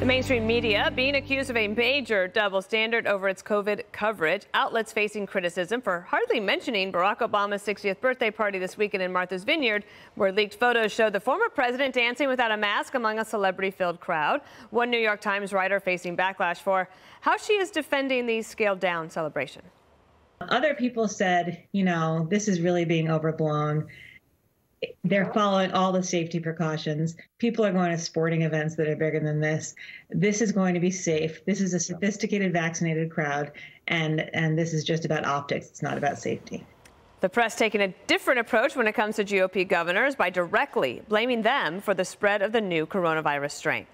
The mainstream media being accused of a major double standard over its COVID coverage. Outlets facing criticism for hardly mentioning Barack Obama's 60th birthday party this weekend in Martha's Vineyard, where leaked photos showed the former president dancing without a mask among a celebrity-filled crowd. One New York Times writer facing backlash for how she is defending the scaled-down celebration. Other people said, this is really being overblown. They're following all the safety precautions. People are going to sporting events that are bigger than this. This is going to be safe. This is a sophisticated, vaccinated crowd, and this is just about optics. It's not about safety. The press taking a different approach when it comes to GOP governors by directly blaming them for the spread of the new coronavirus strain.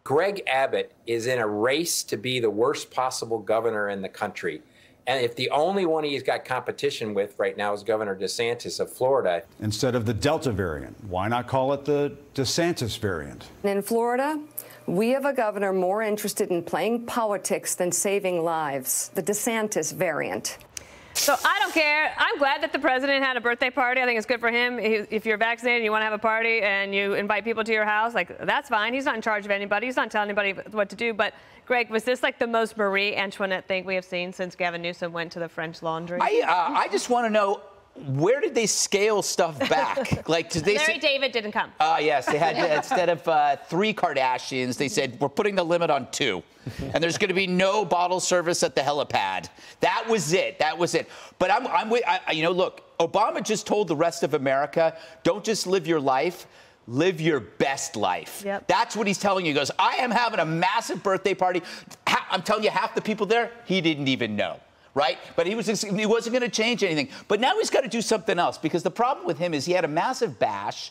Greg Abbott is in a race to be the worst possible governor in the country. And if the only one he's got competition with right now is Governor DeSantis of Florida. Instead of the Delta variant, why not call it the DeSantis variant? In Florida, we have a governor more interested in playing politics than saving lives, the DeSantis variant. So I don't care. I'm glad that the president had a birthday party. I think it's good for him. If you're vaccinated and you want to have a party and you invite people to your house, that's fine. He's not in charge of anybody. He's not telling anybody what to do. But Greg, was this like the most Marie Antoinette thing we have seen since Gavin Newsom went to the French Laundry? I just want to know, where did they scale stuff back? Did they Larry David didn't come. Yes, they had instead of 3 Kardashians, they said we're putting the limit on 2, and there's going to be no bottle service at the helipad. That was it. That was it. But look, Obama just told the rest of America, don't just live your life. Live your best life. Yep. That's what he's telling you. He goes, I am having a massive birthday party. I'm telling you, half the people there, he didn't even know. Right? But he wasn't going to change anything. But now he's got to do something else, because the problem with him is he had a massive bash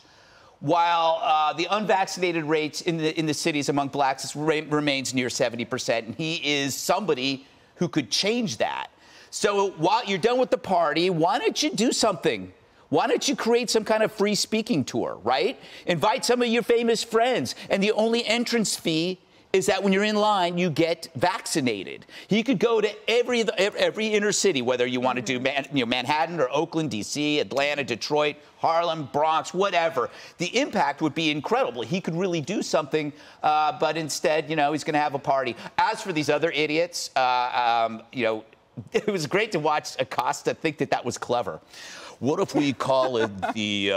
while the unvaccinated rates in the cities among blacks remains near 70%. And he is somebody who could change that. So while you're done with the party, why don't you do something? Why don't you create some kind of free speaking tour, right? Invite some of your famous friends. And the only entrance fee is that when you're in line, you get vaccinated. He could go to every inner city, whether you want to do Manhattan or Oakland, D.C., Atlanta, Detroit, Harlem, Bronx, whatever. The impact would be incredible. He could really do something, but instead, he's going to have a party. As for these other idiots, it was great to watch Acosta think that was clever. What if we call it the,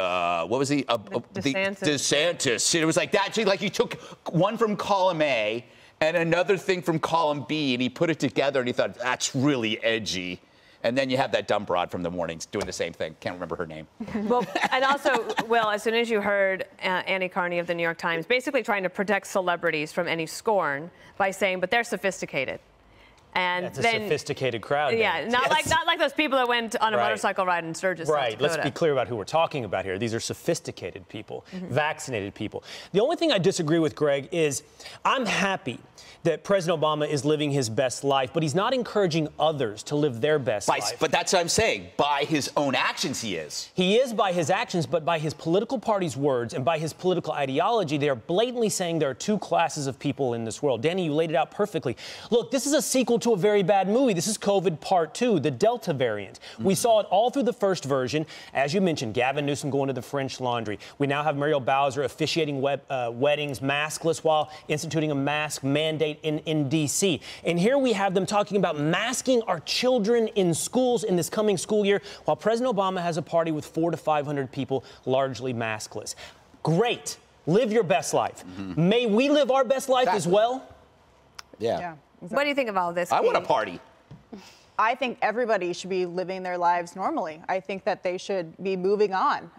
what was he? DeSantis. DeSantis. It was like that. Like you took one from column A and another thing from column B, and he put it together, and he thought, that's really edgy. And then you have that dumb broad from the mornings doing the same thing. Can't remember her name. Well, and also, Will, as soon as you heard Annie Carney of the New York Times basically trying to protect celebrities from any scorn by saying, but they're sophisticated. And that's a sophisticated crowd. Yeah, not like those people that went on a motorcycle ride in Sturgis, South Dakota. Let's be clear about who we're talking about here. These are sophisticated people, vaccinated people. The only thing I disagree with, Greg, is I'm happy that President Obama is living his best life, but he's not encouraging others to live their best life. But that's what I'm saying. By his own actions, he is. He is by his actions, but by his political party's words and by his political ideology, they are blatantly saying there are 2 classes of people in this world. Danny, you laid it out perfectly. Look, this is a sequel to a very bad movie. This is COVID Part 2, the Delta variant. We saw it all through the first version. As you mentioned, Gavin Newsom going to the French Laundry. We now have Muriel Bowser officiating weddings maskless while instituting a mask mandate in D.C. And here we have them talking about masking our children in schools in this coming school year, while President Obama has a party with 400 to 500 people, largely maskless. Great. Live your best life. May we live our best life as well? Yeah. Exactly. What do you think of all this? I want a party. I think everybody should be living their lives normally. I think that they should be moving on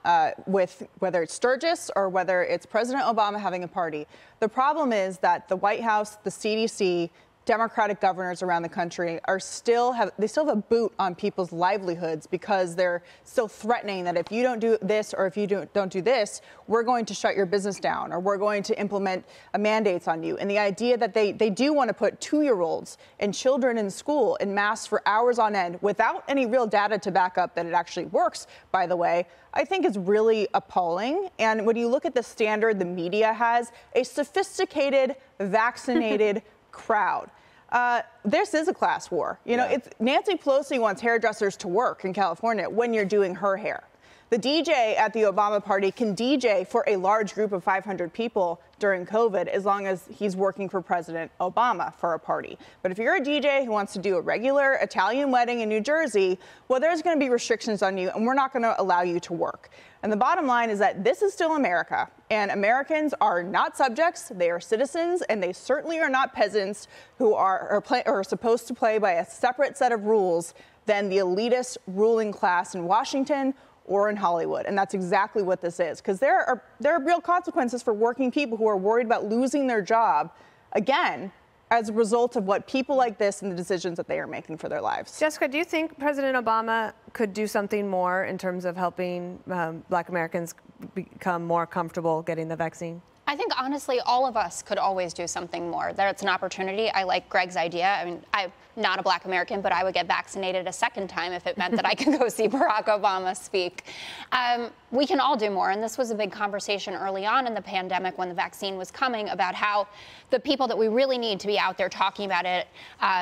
with whether it's Sturgis or whether it's President Obama having a party. The problem is that the White House, the CDC, Democratic governors around the country still have a boot on people's livelihoods because they're still threatening that if you don't do this or if you don't do this, we're going to shut your business down or we're going to implement mandates on you. And the idea that they do want to put 2-year-olds and children in school in masks for hours on end without any real data to back up that it actually works, by the way, I think is really appalling. And when you look at the standard the media has, a sophisticated, vaccinated crowd. This is a class war. It's Nancy Pelosi wants hairdressers to work in California when you're doing her hair. The DJ at the Obama party can DJ for a large group of 500 people during COVID as long as he's working for President Obama for a party. But if you're a DJ who wants to do a regular Italian wedding in New Jersey, well, there's going to be restrictions on you, and we're not going to allow you to work. And the bottom line is that this is still America, and Americans are not subjects, they are citizens, and they certainly are not peasants who are supposed to play by a separate set of rules than the elitist ruling class in Washington or in Hollywood. And that's exactly what this is, because there are real consequences for working people who are worried about losing their job, again, as a result of what people like this and the decisions that they are making for their lives. Jessica, do you think President Obama could do something more in terms of helping Black Americans become more comfortable getting the vaccine? I think, honestly, all of us could always do something more. That's an opportunity. I like Greg's idea. I mean, I'm not a Black American, but I would get vaccinated a second time if it meant that I could go see Barack Obama speak. We can all do more, and this was a big conversation early on in the pandemic when the vaccine was coming about how the people that we really need to be out there talking about it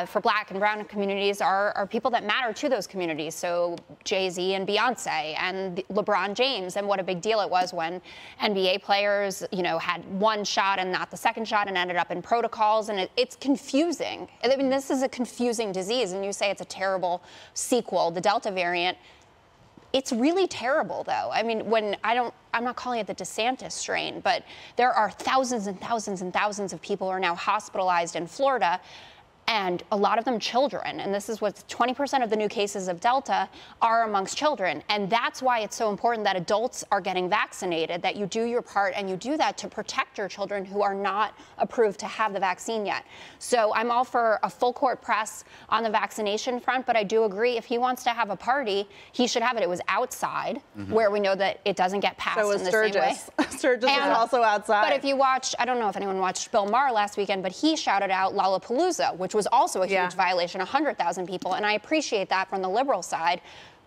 for Black and brown communities are people that matter to those communities. So Jay-Z and Beyonce and LeBron James, and what a big deal it was when NBA players, had one shot and not the second shot and ended up in protocols, and it's confusing. I mean, this is a confusing disease, and you say it's a terrible sequel, the Delta variant. It's really terrible, though. I mean, I'm not calling it the DeSantis strain, but there are thousands and thousands and thousands of people who are now hospitalized in Florida, and a lot of them children. And this is what 20% of the new cases of Delta are amongst children. And that's why it's so important that adults are getting vaccinated, that you do your part, and you do that to protect your children who are not approved to have the vaccine yet. So I'm all for a full court press on the vaccination front, but I do agree if he wants to have a party, he should have it. It was outside, where we know that it doesn't get passed in the same way. Sturgis was also outside. But if you watched, I don't know if anyone watched Bill Maher last weekend, but he shouted out Lollapalooza, which was also a huge violation, 100,000 people, and I appreciate that from the liberal side.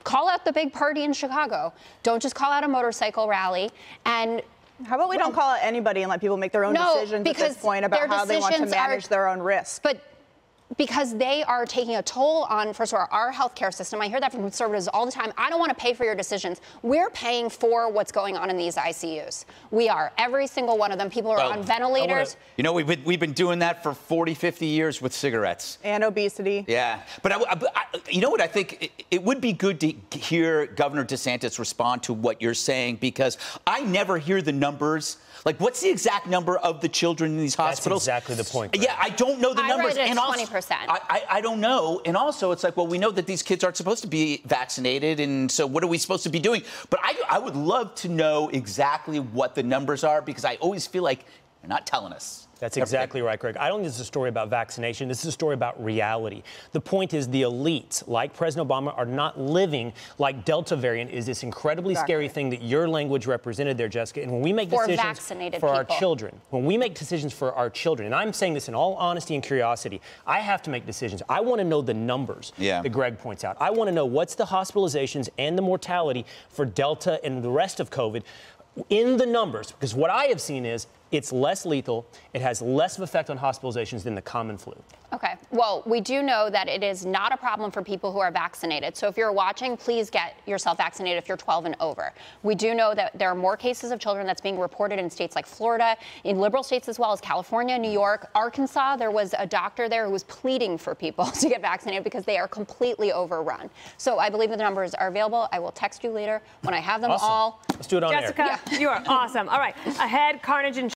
Call out the big party in Chicago. Don't just call out a motorcycle rally. And how about we don't call out anybody and let people make their own decisions at this point about how they want to manage their own risk? But because they are taking a toll on, first of all, our healthcare system. I hear that from conservatives all the time. I don't want to pay for your decisions. We're paying for what's going on in these ICUs. We are. Every single one of them. People are on ventilators. We've been doing that for 40, 50 years with cigarettes. And obesity. Yeah. But you know what? I think it would be good to hear Governor DeSantis respond to what you're saying, because I never hear the numbers. Like, what's the exact number of the children in these hospitals? That's exactly the point. Greg. Yeah, I don't know the numbers. I read it's 20%. I don't know. And also, it's like, well, we know that these kids aren't supposed to be vaccinated, and so what are we supposed to be doing? But I would love to know exactly what the numbers are, because I always feel like they're not telling us. That's exactly right, Greg. I don't think this is a story about vaccination. This is a story about reality. The point is the elites, like President Obama, are not living like Delta variant is this incredibly scary thing that your language represented there, Jessica. And when we make decisions for our children, and I'm saying this in all honesty and curiosity, I have to make decisions. I want to know the numbers that Greg points out. I want to know what's the hospitalizations and the mortality for Delta and the rest of COVID in the numbers, because what I have seen is it's less lethal, it has less of effect on hospitalizations than the common flu. Okay. Well, we do know that it is not a problem for people who are vaccinated. So if you're watching, please get yourself vaccinated if you're 12 and over. We do know that there are more cases of children that's being reported in states like Florida, in liberal states as well as California, New York, Arkansas. There was a doctor there who was pleading for people to get vaccinated because they are completely overrun. So I believe the numbers are available. I will text you later when I have them all. Let's do it on Jessica, air. you are awesome. All right. Ahead, carnage in